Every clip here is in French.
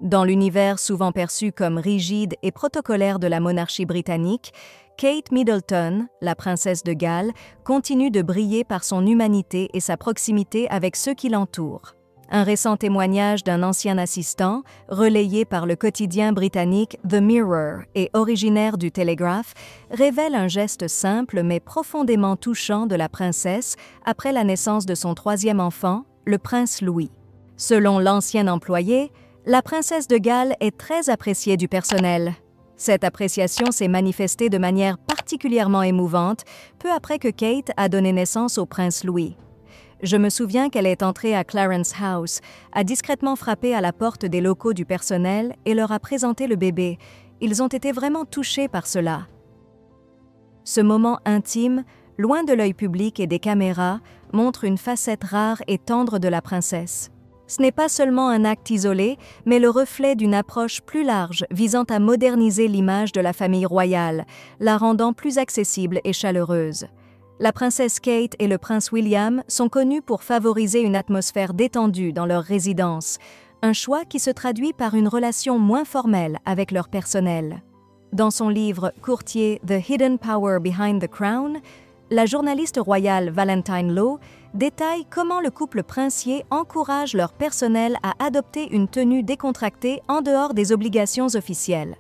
Dans l'univers souvent perçu comme rigide et protocolaire de la monarchie britannique, Kate Middleton, la princesse de Galles, continue de briller par son humanité et sa proximité avec ceux qui l'entourent. Un récent témoignage d'un ancien assistant, relayé par le quotidien britannique The Mirror et originaire du Telegraph, révèle un geste simple mais profondément touchant de la princesse après la naissance de son troisième enfant, le prince Louis. Selon l'ancien employé, la princesse de Galles est très appréciée du personnel. Cette appréciation s'est manifestée de manière particulièrement émouvante peu après que Kate a donné naissance au prince Louis. Je me souviens qu'elle est entrée à Clarence House, a discrètement frappé à la porte des locaux du personnel et leur a présenté le bébé. Ils ont été vraiment touchés par cela. Ce moment intime, loin de l'œil public et des caméras, montre une facette rare et tendre de la princesse. Ce n'est pas seulement un acte isolé, mais le reflet d'une approche plus large visant à moderniser l'image de la famille royale, la rendant plus accessible et chaleureuse. La princesse Kate et le prince William sont connus pour favoriser une atmosphère détendue dans leur résidence, un choix qui se traduit par une relation moins formelle avec leur personnel. Dans son livre courtier The Hidden Power Behind the Crown, la journaliste royale Valentine Low détaille comment le couple princier encourage leur personnel à adopter une tenue décontractée en dehors des obligations officielles.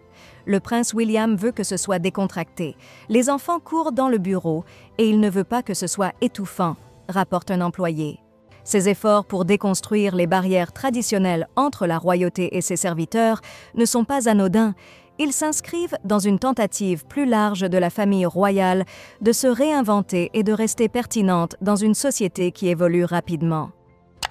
Le prince William veut que ce soit décontracté. Les enfants courent dans le bureau et il ne veut pas que ce soit étouffant, rapporte un employé. Ces efforts pour déconstruire les barrières traditionnelles entre la royauté et ses serviteurs ne sont pas anodins. Ils s'inscrivent dans une tentative plus large de la famille royale de se réinventer et de rester pertinente dans une société qui évolue rapidement.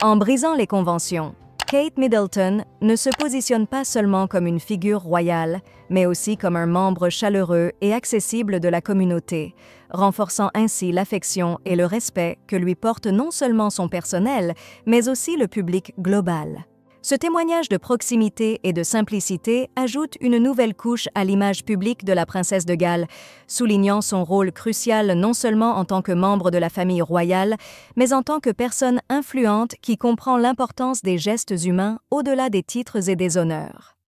En brisant les conventions, Kate Middleton ne se positionne pas seulement comme une figure royale, mais aussi comme un membre chaleureux et accessible de la communauté, renforçant ainsi l'affection et le respect que lui porte non seulement son personnel, mais aussi le public global. Ce témoignage de proximité et de simplicité ajoute une nouvelle couche à l'image publique de la princesse de Galles, soulignant son rôle crucial non seulement en tant que membre de la famille royale, mais en tant que personne influente qui comprend l'importance des gestes humains au-delà des titres et des honneurs.